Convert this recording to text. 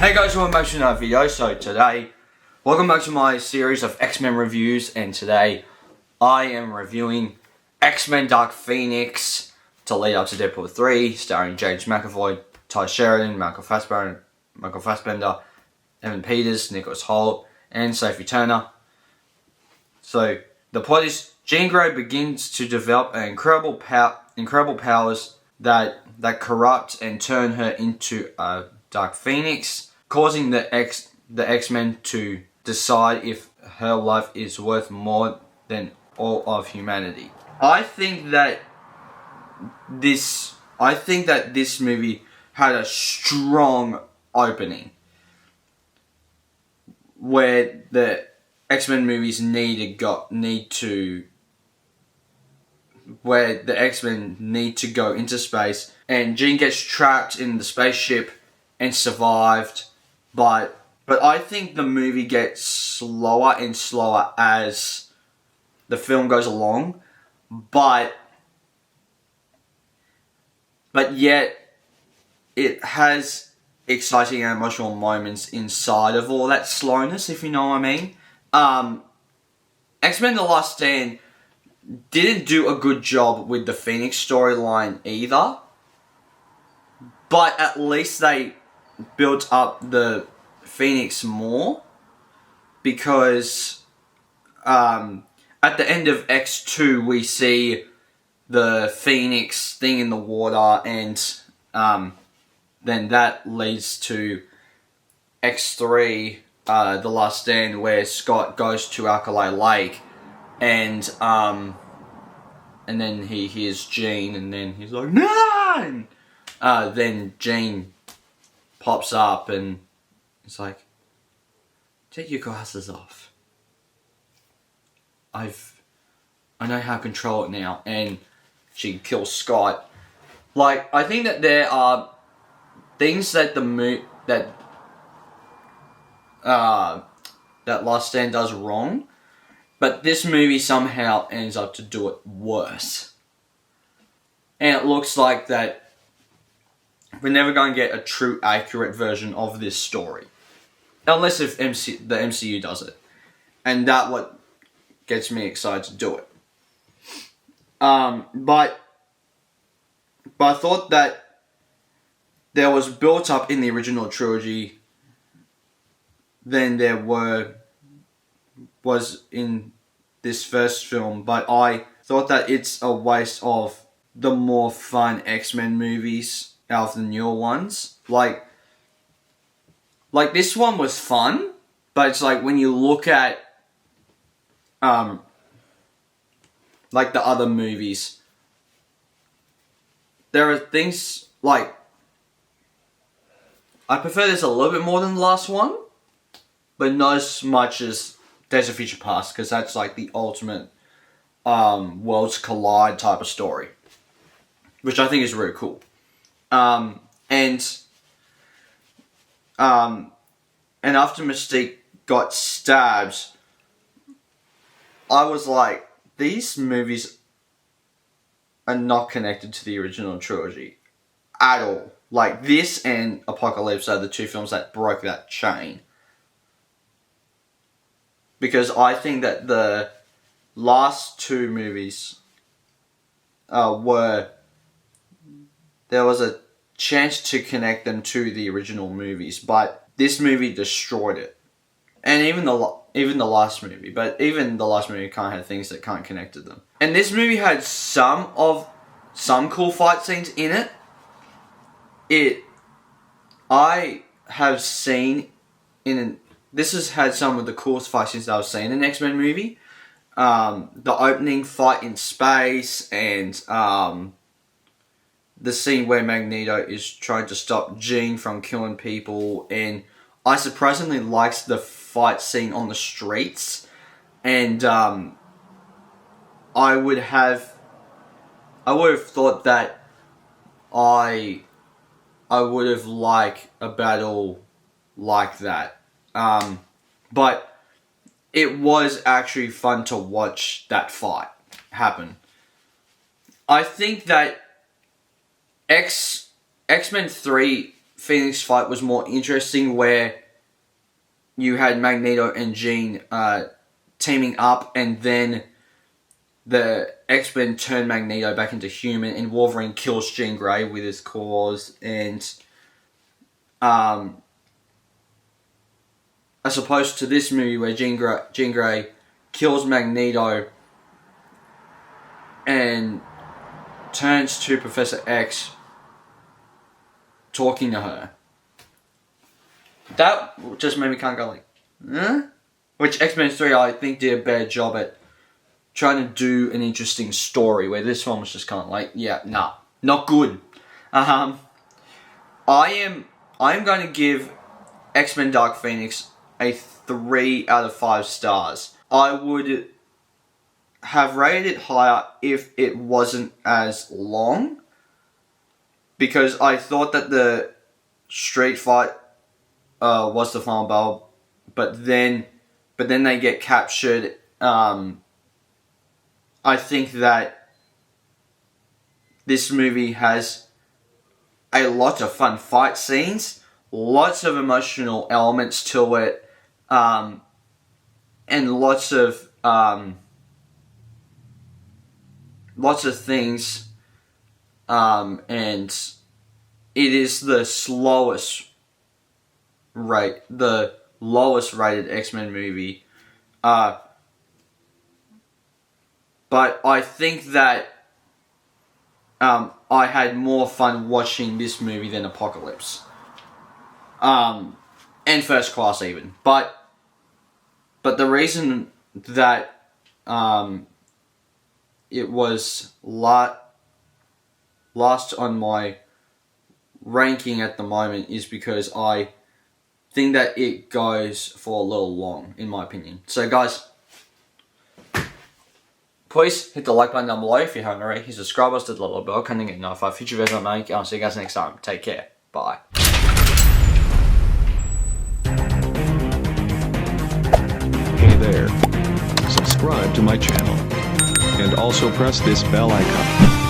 Hey guys, welcome back to another video. Welcome back to my series of X-Men reviews, and today I am reviewing X-Men Dark Phenix to lead up to Deadpool 3, starring James McAvoy, Ty Sheridan, Michael Fassbender, Evan Peters, Nicholas Hoult, and Sophie Turner. So, the plot is Jean Grey begins to develop an incredible powers that corrupt and turn her into a Dark Phenix, causing the X-Men to decide if her life is worth more than all of humanity. I think that this movie had a strong opening where the X-Men movies where the X-Men need to go into space, and Jean gets trapped in the spaceship and survived, but I think the movie gets slower and slower as the film goes along, but yet it has exciting and emotional moments inside of all that slowness, if you know what I mean. X-Men The Last Stand didn't do a good job with the Phoenix storyline either, but at least they built up the Phoenix more, because at the end of X2 we see the Phoenix thing in the water, and then that leads to X3, The Last Stand, where Scott goes to Alkali Lake, and then he hears Jean, and then he's like, "No!" Then Jean pops up and it's like, "Take your glasses off. I know how to control it now," and she kills Scott. Like, I think that there are things that that Last Stand does wrong, but this movie somehow ends up to do it worse. And it looks like that we're never going to get a true, accurate version of this story, unless if the MCU does it, and that's what gets me excited to do it. But I thought that there was built up in the original trilogy than there was in this first film, but I thought that it's a waste of the more fun X-Men movies out of the newer ones. Like this one was fun, but it's like when you look at like the other movies, there are things like I prefer this a little bit more than the last one, but not as much as Days of Future Past, because that's like the ultimate worlds collide type of story, which I think is really cool. And after Mystique got stabbed, I was like, these movies are not connected to the original trilogy at all. Like, this and Apocalypse are the two films that broke that chain. Because I think that the last two movies there was a chance to connect them to the original movies, but this movie destroyed it. And even the last movie, but even the last movie kind of had things that can't connect to them. And this movie had some cool fight scenes in it. This has had some of the coolest fight scenes that I've seen in an X-Men movie. The opening fight in space, and the scene where Magneto is trying to stop Jean from killing people, and I surprisingly liked the fight scene on the streets, and I would have thought that I would have liked a battle like that, but it was actually fun to watch that fight happen. I think that X-Men 3 Phoenix fight was more interesting, where you had Magneto and Jean teaming up, and then the X-Men turn Magneto back into human, and Wolverine kills Jean Grey with his claws, and as opposed to this movie where Jean Grey kills Magneto and turns to Professor X talking to her. That just made me kind of go like, huh? Which X-Men 3 I think did a better job at trying to do an interesting story, where this one was just kind of like, yeah, nah, not good. I am going to give X-Men Dark Phenix a 3 out of 5 stars. I would have rated it higher if it wasn't as long, because I thought that the street fight was the final battle, but then they get captured. I think that this movie has a lot of fun fight scenes, lots of emotional elements to it, and lots of things, and it is the lowest rated X-Men movie, but I think that I had more fun watching this movie than Apocalypse, and First Class even, but the reason that it was last on my ranking at the moment is because I think that it goes for a little long, in my opinion. So guys, please hit the like button down below if you haven't already. Hit subscribe us to the little bell, kind of get notified future videos I make. I'll see you guys next time. Take care. Bye. Hey there. Subscribe to my channel. And also press this bell icon.